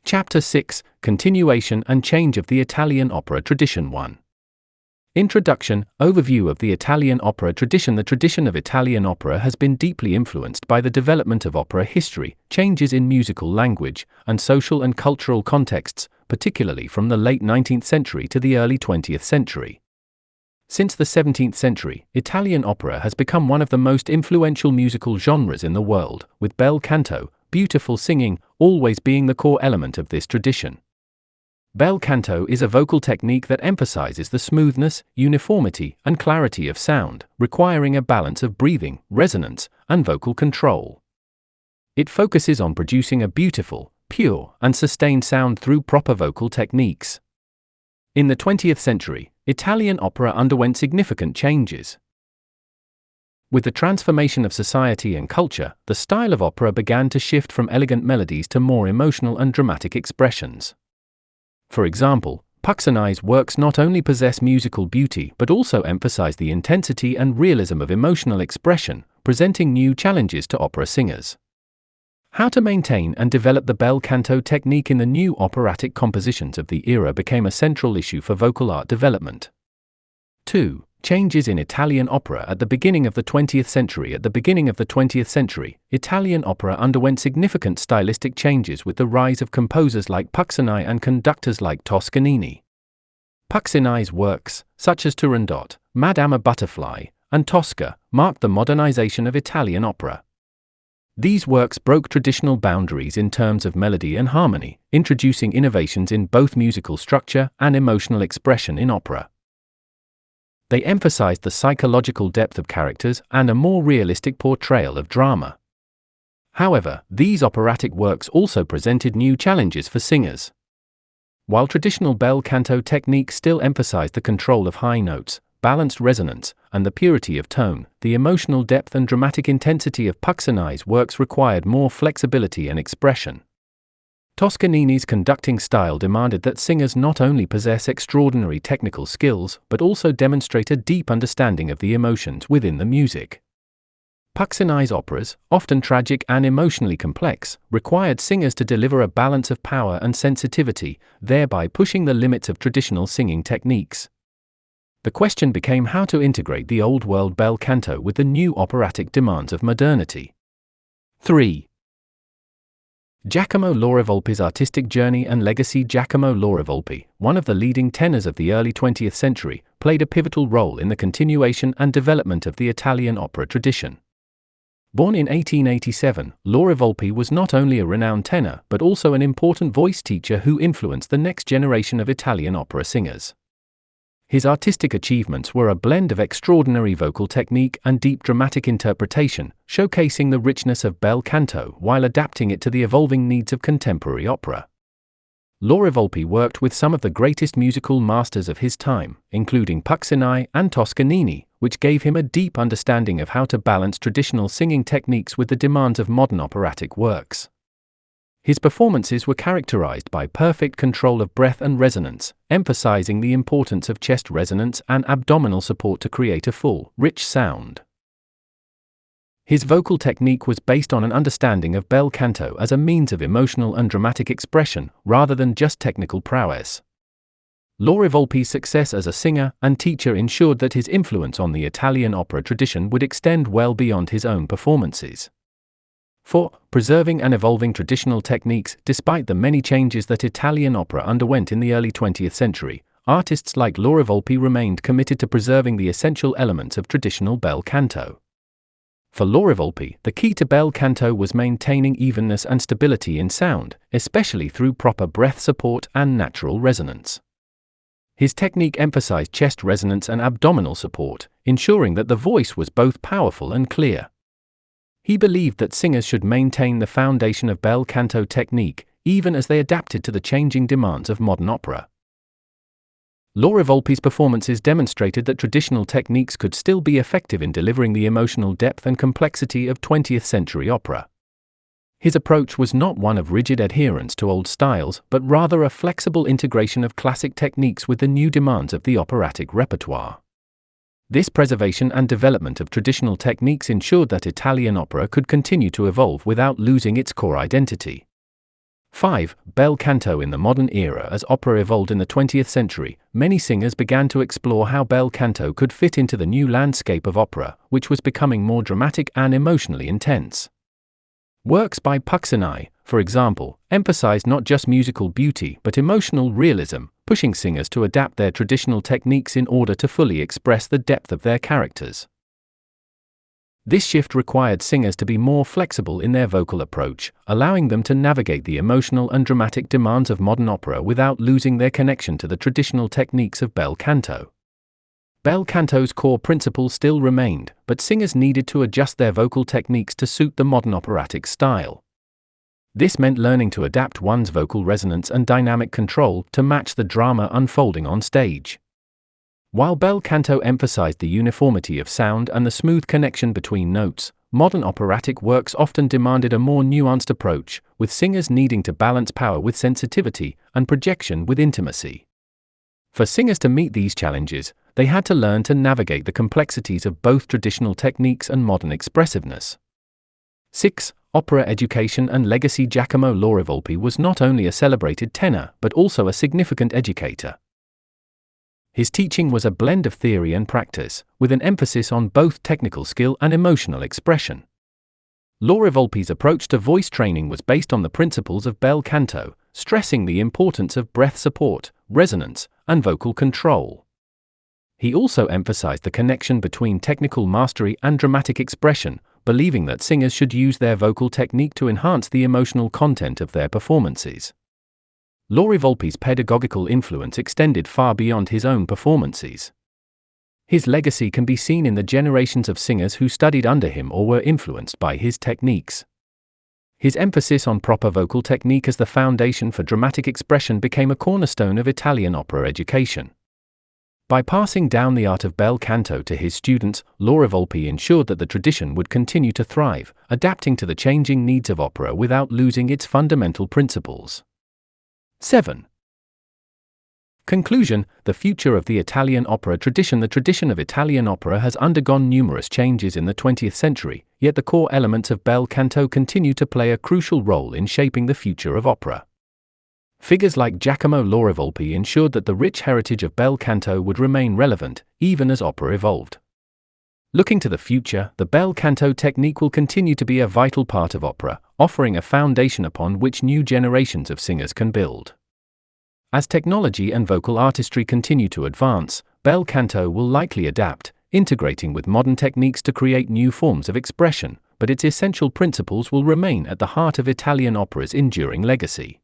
Chapter 6: Continuation and Change of the Italian Opera Tradition 1. Introduction, Overview of the Italian opera tradition. The tradition of Italian opera has been deeply influenced by the development of opera history, changes in musical language, and social and cultural contexts, particularly from the late 19th century to the early 20th century. Since the 17th century, Italian opera has become one of the most influential musical genres in the world, with bel canto, beautiful singing, always being the core element of this tradition. Bel canto is a vocal technique that emphasizes the smoothness, uniformity, and clarity of sound, requiring a balance of breathing, resonance, and vocal control. It focuses on producing a beautiful, pure, and sustained sound through proper vocal techniques. In the 20th century, Italian opera underwent significant changes. With the transformation of society and culture, the style of opera began to shift from elegant melodies to more emotional and dramatic expressions. For example, Puccini's works not only possess musical beauty but also emphasize the intensity and realism of emotional expression, presenting new challenges to opera singers. How to maintain and develop the bel canto technique in the new operatic compositions of the era became a central issue for vocal art development. 2. Changes in Italian opera at the beginning of the 20th century. At the beginning of the 20th century, Italian opera underwent significant stylistic changes with the rise of composers like Puccini and conductors like Toscanini. Puccini's works, such as Turandot, Madama Butterfly, and Tosca, marked the modernization of Italian opera. These works broke traditional boundaries in terms of melody and harmony, introducing innovations in both musical structure and emotional expression in opera. They emphasized the psychological depth of characters and a more realistic portrayal of drama. However, these operatic works also presented new challenges for singers. While traditional bel canto techniques still emphasized the control of high notes, balanced resonance, and the purity of tone, the emotional depth and dramatic intensity of Puccini's works required more flexibility and expression. Toscanini's conducting style demanded that singers not only possess extraordinary technical skills but also demonstrate a deep understanding of the emotions within the music. Puccini's operas, often tragic and emotionally complex, required singers to deliver a balance of power and sensitivity, thereby pushing the limits of traditional singing techniques. The question became how to integrate the old-world bel canto with the new operatic demands of modernity. 3. Giacomo Laurivolpi's artistic journey and legacy. Giacomo Laurivolpi, one of the leading tenors of the early 20th century, played a pivotal role in the continuation and development of the Italian opera tradition. Born in 1887, Laurivolpi was not only a renowned tenor but also an important voice teacher who influenced the next generation of Italian opera singers. His artistic achievements were a blend of extraordinary vocal technique and deep dramatic interpretation, showcasing the richness of bel canto while adapting it to the evolving needs of contemporary opera. Laurivolpi worked with some of the greatest musical masters of his time, including Puccini and Toscanini, which gave him a deep understanding of how to balance traditional singing techniques with the demands of modern operatic works. His performances were characterized by perfect control of breath and resonance, emphasizing the importance of chest resonance and abdominal support to create a full, rich sound. His vocal technique was based on an understanding of bel canto as a means of emotional and dramatic expression, rather than just technical prowess. Laurivolpi's success as a singer and teacher ensured that his influence on the Italian opera tradition would extend well beyond his own performances. 4. Preserving and evolving traditional techniques. Despite the many changes that Italian opera underwent in the early 20th century, artists like Laurivolpi remained committed to preserving the essential elements of traditional bel canto. For Laurivolpi, the key to bel canto was maintaining evenness and stability in sound, especially through proper breath support and natural resonance. His technique emphasized chest resonance and abdominal support, ensuring that the voice was both powerful and clear. He believed that singers should maintain the foundation of bel canto technique, even as they adapted to the changing demands of modern opera. Laurivolpi's performances demonstrated that traditional techniques could still be effective in delivering the emotional depth and complexity of 20th century opera. His approach was not one of rigid adherence to old styles, but rather a flexible integration of classic techniques with the new demands of the operatic repertoire. This preservation and development of traditional techniques ensured that Italian opera could continue to evolve without losing its core identity. 5. Bel canto in the modern era. As opera evolved in the 20th century, many singers began to explore how bel canto could fit into the new landscape of opera, which was becoming more dramatic and emotionally intense. Works by Puccini, for example, emphasized not just musical beauty but emotional realism, pushing singers to adapt their traditional techniques in order to fully express the depth of their characters. This shift required singers to be more flexible in their vocal approach, allowing them to navigate the emotional and dramatic demands of modern opera without losing their connection to the traditional techniques of bel canto. Bel canto's core principles still remained, but singers needed to adjust their vocal techniques to suit the modern operatic style. This meant learning to adapt one's vocal resonance and dynamic control to match the drama unfolding on stage. While bel canto emphasized the uniformity of sound and the smooth connection between notes, modern operatic works often demanded a more nuanced approach, with singers needing to balance power with sensitivity and projection with intimacy. For singers to meet these challenges, they had to learn to navigate the complexities of both traditional techniques and modern expressiveness. 6. Opera education and legacy. Giacomo Lauri Volpi was not only a celebrated tenor but also a significant educator. His teaching was a blend of theory and practice, with an emphasis on both technical skill and emotional expression. Lauri Volpi's approach to voice training was based on the principles of bel canto, stressing the importance of breath support, resonance, and vocal control. He also emphasized the connection between technical mastery and dramatic expression, believing that singers should use their vocal technique to enhance the emotional content of their performances. Lauri Volpi's pedagogical influence extended far beyond his own performances. His legacy can be seen in the generations of singers who studied under him or were influenced by his techniques. His emphasis on proper vocal technique as the foundation for dramatic expression became a cornerstone of Italian opera education. By passing down the art of bel canto to his students, Lauri Volpi ensured that the tradition would continue to thrive, adapting to the changing needs of opera without losing its fundamental principles. 7. Conclusion. The future of the Italian opera tradition. The tradition of Italian opera has undergone numerous changes in the 20th century, yet the core elements of bel canto continue to play a crucial role in shaping the future of opera. Figures like Giacomo Lauri Volpi ensured that the rich heritage of bel canto would remain relevant, even as opera evolved. Looking to the future, the bel canto technique will continue to be a vital part of opera, offering a foundation upon which new generations of singers can build. As technology and vocal artistry continue to advance, bel canto will likely adapt, integrating with modern techniques to create new forms of expression, but its essential principles will remain at the heart of Italian opera's enduring legacy.